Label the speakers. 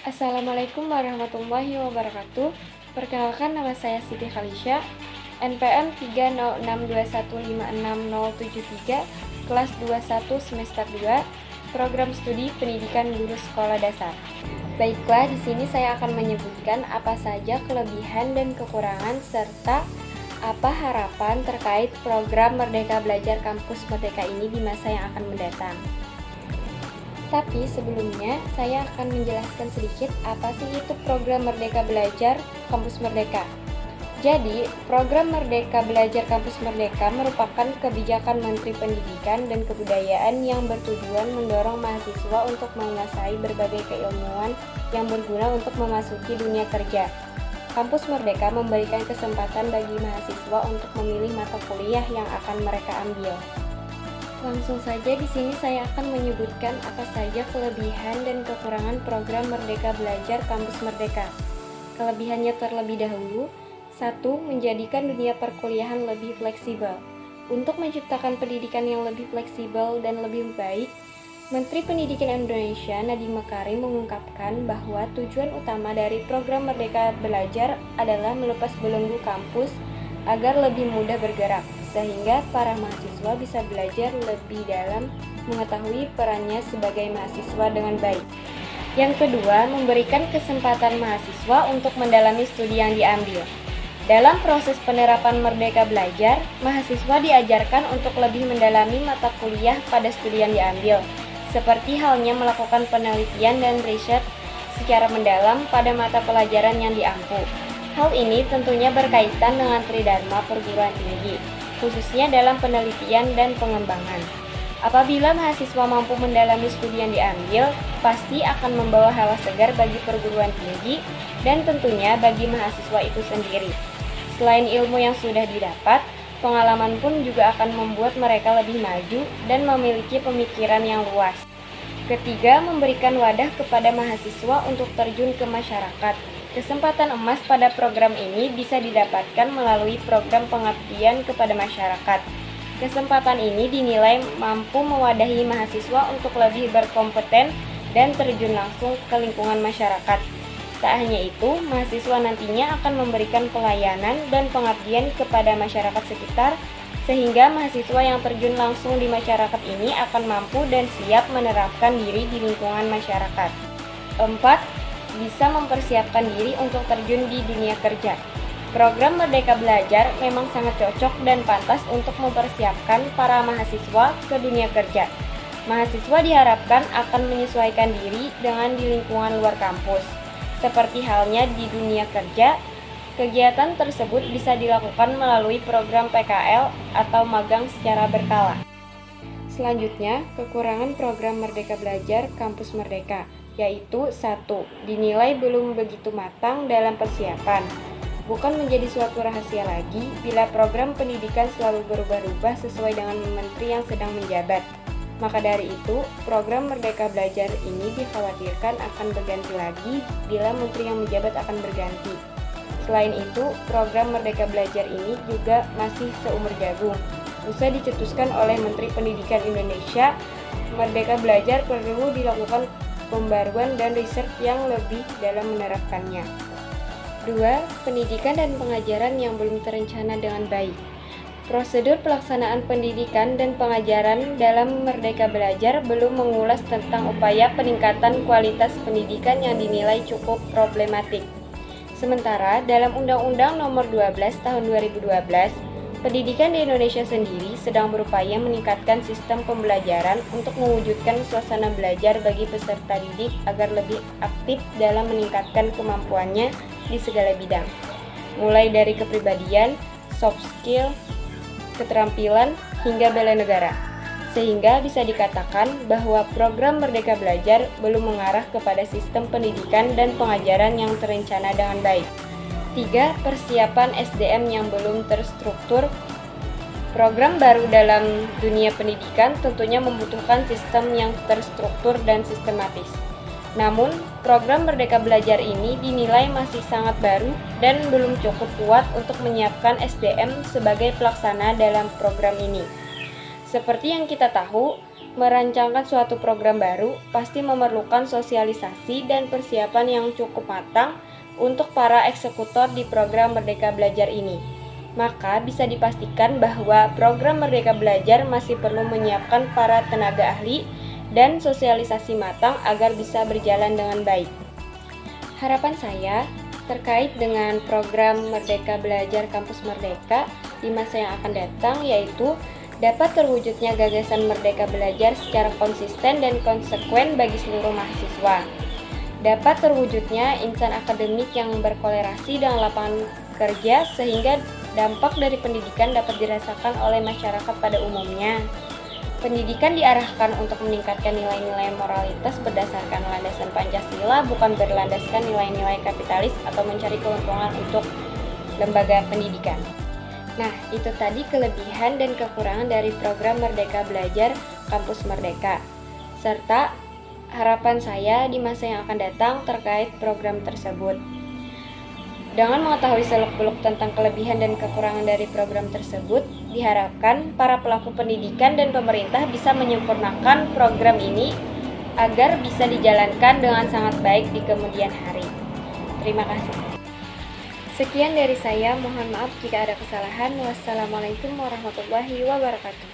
Speaker 1: Assalamualaikum warahmatullahi wabarakatuh. Perkenalkan, nama saya Siti Khalisya, NPM 30621566073, kelas 21 semester 2, program studi pendidikan guru sekolah dasar. Baiklah, di sini saya akan menyebutkan apa saja kelebihan dan kekurangan serta apa harapan terkait program Merdeka Belajar Kampus Merdeka ini di masa yang akan mendatang. Tapi sebelumnya, saya akan menjelaskan sedikit apa sih itu program Merdeka Belajar Kampus Merdeka. Jadi, program Merdeka Belajar Kampus Merdeka merupakan kebijakan Menteri Pendidikan dan Kebudayaan yang bertujuan mendorong mahasiswa untuk menguasai berbagai keilmuan yang berguna untuk memasuki dunia kerja. Kampus Merdeka memberikan kesempatan bagi mahasiswa untuk memilih mata kuliah yang akan mereka ambil. Langsung saja di sini saya akan menyebutkan apa saja kelebihan dan kekurangan program Merdeka Belajar Kampus Merdeka. Kelebihannya terlebih dahulu, 1. Menjadikan dunia perkuliahan lebih fleksibel. Untuk menciptakan pendidikan yang lebih fleksibel dan lebih baik, Menteri Pendidikan Indonesia Nadiem Makarim mengungkapkan bahwa tujuan utama dari program Merdeka Belajar adalah melepas belenggu kampus agar lebih mudah bergerak, sehingga para mahasiswa bisa belajar lebih dalam mengetahui perannya sebagai mahasiswa dengan baik. Yang kedua, memberikan kesempatan mahasiswa untuk mendalami studi yang diambil. Dalam proses penerapan Merdeka Belajar, mahasiswa diajarkan untuk lebih mendalami mata kuliah pada studi yang diambil, seperti halnya melakukan penelitian dan riset secara mendalam pada mata pelajaran yang diampu. Hal ini tentunya berkaitan dengan tridharma perguruan tinggi, khususnya dalam penelitian dan pengembangan. Apabila mahasiswa mampu mendalami studi yang diambil, pasti akan membawa hawa segar bagi perguruan tinggi dan tentunya bagi mahasiswa itu sendiri. Selain ilmu yang sudah didapat, pengalaman pun juga akan membuat mereka lebih maju dan memiliki pemikiran yang luas. Ketiga, memberikan wadah kepada mahasiswa untuk terjun ke masyarakat. Kesempatan emas pada program ini bisa didapatkan melalui program pengabdian kepada masyarakat. Kesempatan ini dinilai mampu mewadahi mahasiswa untuk lebih berkompeten dan terjun langsung ke lingkungan masyarakat. Tak hanya itu, mahasiswa nantinya akan memberikan pelayanan dan pengabdian kepada masyarakat sekitar, sehingga mahasiswa yang terjun langsung di masyarakat ini akan mampu dan siap menerapkan diri di lingkungan masyarakat. 4. Bisa mempersiapkan diri untuk terjun di dunia kerja. Program Merdeka Belajar memang sangat cocok dan pantas untuk mempersiapkan para mahasiswa ke dunia kerja. Mahasiswa diharapkan akan menyesuaikan diri dengan di lingkungan luar kampus. Seperti halnya di dunia kerja, kegiatan tersebut bisa dilakukan melalui program PKL atau magang secara berkala. Selanjutnya, kekurangan program Merdeka Belajar Kampus Merdeka, yaitu 1. Dinilai belum begitu matang dalam persiapan. Bukan menjadi suatu rahasia lagi bila program pendidikan selalu berubah-ubah sesuai dengan menteri yang sedang menjabat. Maka dari itu, program Merdeka Belajar ini dikhawatirkan akan berganti lagi bila menteri yang menjabat akan berganti. Selain itu, program Merdeka Belajar ini juga masih seumur jagung. Usai dicetuskan oleh Menteri Pendidikan Indonesia, Merdeka Belajar perlu dilakukan pembaruan dan riset yang lebih dalam menerapkannya. 2. Pendidikan dan pengajaran yang belum terencana dengan baik. Prosedur pelaksanaan pendidikan dan pengajaran dalam Merdeka Belajar belum mengulas tentang upaya peningkatan kualitas pendidikan yang dinilai cukup problematik. Sementara dalam Undang-Undang Nomor 12 Tahun 2012, pendidikan di Indonesia sendiri sedang berupaya meningkatkan sistem pembelajaran untuk mewujudkan suasana belajar bagi peserta didik agar lebih aktif dalam meningkatkan kemampuannya di segala bidang, mulai dari kepribadian, soft skill, keterampilan, hingga bela negara. Sehingga bisa dikatakan bahwa program Merdeka Belajar belum mengarah kepada sistem pendidikan dan pengajaran yang terencana dengan baik. 3. Persiapan SDM yang belum terstruktur. Program baru dalam dunia pendidikan tentunya membutuhkan sistem yang terstruktur dan sistematis. Namun, program Merdeka Belajar ini dinilai masih sangat baru dan belum cukup kuat untuk menyiapkan SDM sebagai pelaksana dalam program ini. Seperti yang kita tahu, merancangkan suatu program baru pasti memerlukan sosialisasi dan persiapan yang cukup matang untuk para eksekutor di program Merdeka Belajar ini. Maka bisa dipastikan bahwa program Merdeka Belajar masih perlu menyiapkan para tenaga ahli dan sosialisasi matang agar bisa berjalan dengan baik. Harapan saya terkait dengan program Merdeka Belajar Kampus Merdeka di masa yang akan datang yaitu dapat terwujudnya gagasan Merdeka Belajar secara konsisten dan konsekuen bagi seluruh mahasiswa. Dapat terwujudnya insan akademik yang berkolerasi dengan lapangan kerja sehingga dampak dari pendidikan dapat dirasakan oleh masyarakat pada umumnya. Pendidikan diarahkan untuk meningkatkan nilai-nilai moralitas berdasarkan landasan Pancasila, bukan berlandaskan nilai-nilai kapitalis atau mencari keuntungan untuk lembaga pendidikan. Nah, itu tadi kelebihan dan kekurangan dari program Merdeka Belajar Kampus Merdeka, serta harapan saya di masa yang akan datang terkait program tersebut. Dengan mengetahui seluk-beluk tentang kelebihan dan kekurangan dari program tersebut, diharapkan para pelaku pendidikan dan pemerintah bisa menyempurnakan program ini agar bisa dijalankan dengan sangat baik di kemudian hari. Terima kasih. Sekian dari saya, mohon maaf jika ada kesalahan. Wassalamualaikum warahmatullahi wabarakatuh.